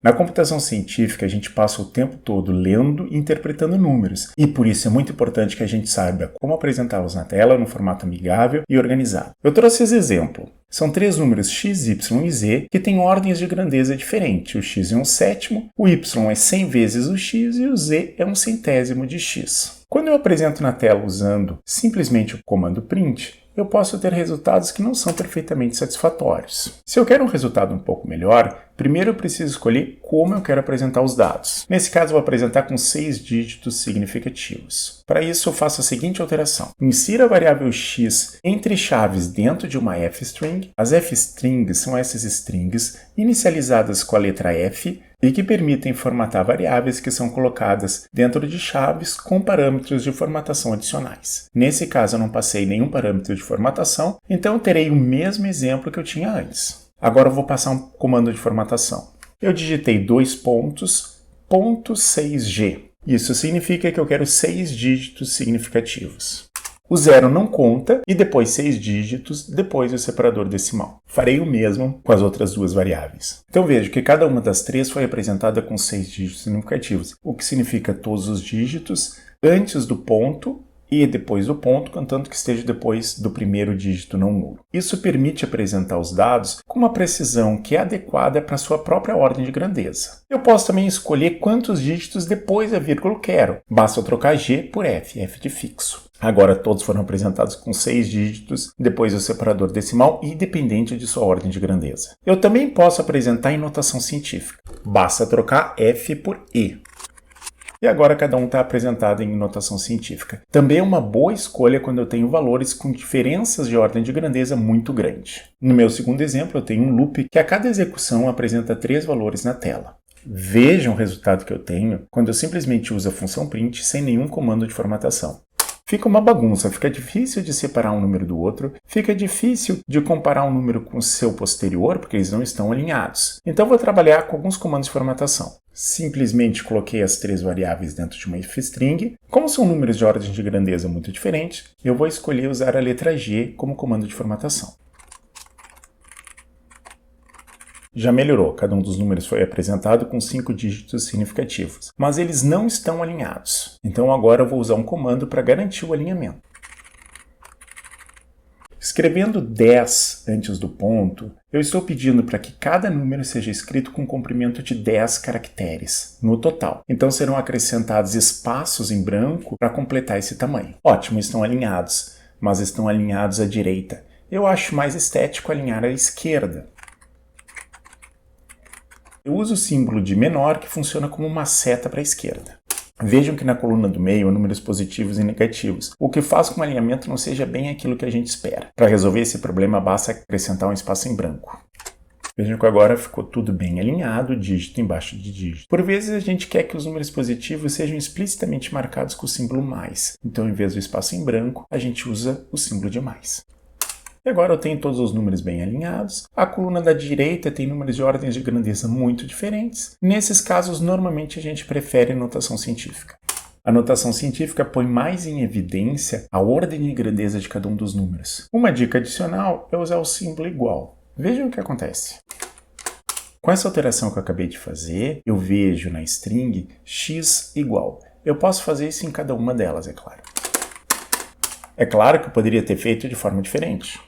Na computação científica, a gente passa o tempo todo lendo e interpretando números, e por isso é muito importante que a gente saiba como apresentá-los na tela no formato amigável e organizado. Eu trouxe esse exemplo. São 3 números x, y e z que têm ordens de grandeza diferentes. O x é 1/7, o y é 100 vezes o x e o z é 1/100º de x. Quando eu apresento na tela usando simplesmente o comando print, eu posso ter resultados que não são perfeitamente satisfatórios. Se eu quero um resultado um pouco melhor, primeiro eu preciso escolher como eu quero apresentar os dados. Nesse caso, eu vou apresentar com 6 dígitos significativos. Para isso, eu faço a seguinte alteração. Insira a variável x entre chaves dentro de uma f-string. As f-strings são essas strings inicializadas com a letra f e que permitem formatar variáveis que são colocadas dentro de chaves com parâmetros de formatação adicionais. Nesse caso, eu não passei nenhum parâmetro de formatação, então eu terei o mesmo exemplo que eu tinha antes. Agora eu vou passar um comando de formatação. Eu digitei 2 pontos, ponto 6G. Isso significa que eu quero 6 dígitos significativos. O 0 não conta e depois 6 dígitos, depois o separador decimal. Farei o mesmo com as outras 2 variáveis. Então vejo que cada uma das 3 foi apresentada com 6 dígitos significativos, o que significa todos os dígitos antes do ponto e depois do ponto, contanto que esteja depois do primeiro dígito não nulo. Isso permite apresentar os dados com uma precisão que é adequada para a sua própria ordem de grandeza. Eu posso também escolher quantos dígitos depois da vírgula eu quero. Basta eu trocar G por F, F de fixo. Agora todos foram apresentados com 6 dígitos, depois o separador decimal, independente de sua ordem de grandeza. Eu também posso apresentar em notação científica. Basta trocar F por E. E agora cada um está apresentado em notação científica. Também é uma boa escolha quando eu tenho valores com diferenças de ordem de grandeza muito grande. No meu segundo exemplo, eu tenho um loop que a cada execução apresenta 3 valores na tela. Vejam o resultado que eu tenho quando eu simplesmente uso a função print sem nenhum comando de formatação. Fica uma bagunça, fica difícil de separar um número do outro, fica difícil de comparar um número com o seu posterior, porque eles não estão alinhados. Então vou trabalhar com alguns comandos de formatação. Simplesmente coloquei as 3 variáveis dentro de uma f-string. Como são números de ordem de grandeza muito diferentes, eu vou escolher usar a letra G como comando de formatação. Já melhorou, cada um dos números foi apresentado com 5 dígitos significativos, mas eles não estão alinhados. Então agora eu vou usar um comando para garantir o alinhamento. Escrevendo 10 antes do ponto, eu estou pedindo para que cada número seja escrito com um comprimento de 10 caracteres, no total. Então serão acrescentados espaços em branco para completar esse tamanho. Ótimo, estão alinhados, mas estão alinhados à direita. Eu acho mais estético alinhar à esquerda. Eu uso o símbolo de menor, que funciona como uma seta para a esquerda. Vejam que na coluna do meio há números positivos e negativos, o que faz com que o alinhamento não seja bem aquilo que a gente espera. Para resolver esse problema, basta acrescentar um espaço em branco. Vejam que agora ficou tudo bem alinhado, dígito embaixo de dígito. Por vezes a gente quer que os números positivos sejam explicitamente marcados com o símbolo mais. Então, em vez do espaço em branco, a gente usa o símbolo de mais. E agora eu tenho todos os números bem alinhados. A coluna da direita tem números de ordens de grandeza muito diferentes. Nesses casos, normalmente a gente prefere notação científica. A notação científica põe mais em evidência a ordem de grandeza de cada um dos números. Uma dica adicional é usar o símbolo igual. Vejam o que acontece. Com essa alteração que eu acabei de fazer, eu vejo na string x igual. Eu posso fazer isso em cada uma delas, é claro. É claro que eu poderia ter feito de forma diferente.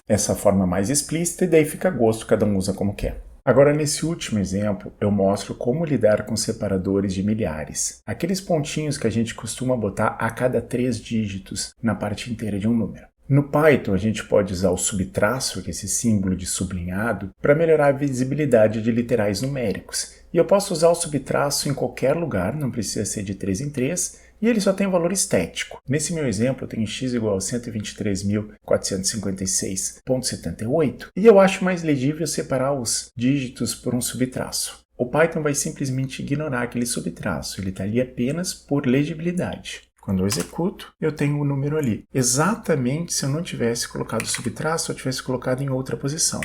Essa forma mais explícita e daí fica a gosto, cada um usa como quer. Agora, nesse último exemplo, eu mostro como lidar com separadores de milhares. Aqueles pontinhos que a gente costuma botar a cada 3 dígitos na parte inteira de um número. No Python, a gente pode usar o subtraço, que é esse símbolo de sublinhado, para melhorar a visibilidade de literais numéricos. E eu posso usar o subtraço em qualquer lugar, não precisa ser de 3 em 3, e ele só tem valor estético. Nesse meu exemplo, eu tenho x igual a 123.456,78, e eu acho mais legível separar os dígitos por um subtraço. O Python vai simplesmente ignorar aquele subtraço, ele está ali apenas por legibilidade. Quando eu executo, eu tenho o número ali. Exatamente se eu não tivesse colocado o subtraço, eu tivesse colocado em outra posição.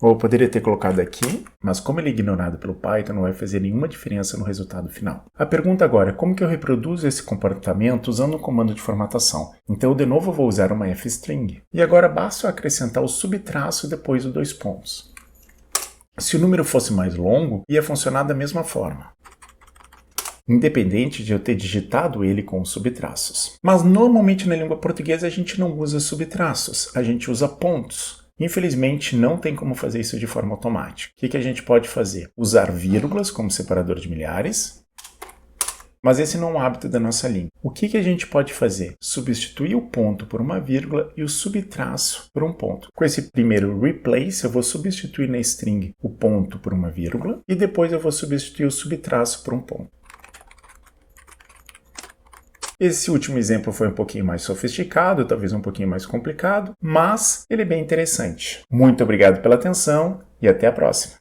Ou eu poderia ter colocado aqui, mas como ele é ignorado pelo Python, não vai fazer nenhuma diferença no resultado final. A pergunta agora é como que eu reproduzo esse comportamento usando o comando de formatação. Então, eu de novo vou usar uma f-string. E agora basta eu acrescentar o subtraço depois dos 2 pontos. Se o número fosse mais longo, ia funcionar da mesma forma, independente de eu ter digitado ele com os subtraços. Mas normalmente na língua portuguesa a gente não usa subtraços, a gente usa pontos. Infelizmente não tem como fazer isso de forma automática. O que a gente pode fazer? Usar vírgulas como separador de milhares, mas esse não é um hábito da nossa língua. O que a gente pode fazer? Substituir o ponto por uma vírgula e o subtraço por um ponto. Com esse primeiro replace, eu vou substituir na string o ponto por uma vírgula e depois eu vou substituir o subtraço por um ponto. Esse último exemplo foi um pouquinho mais sofisticado, talvez um pouquinho mais complicado, mas ele é bem interessante. Muito obrigado pela atenção e até a próxima!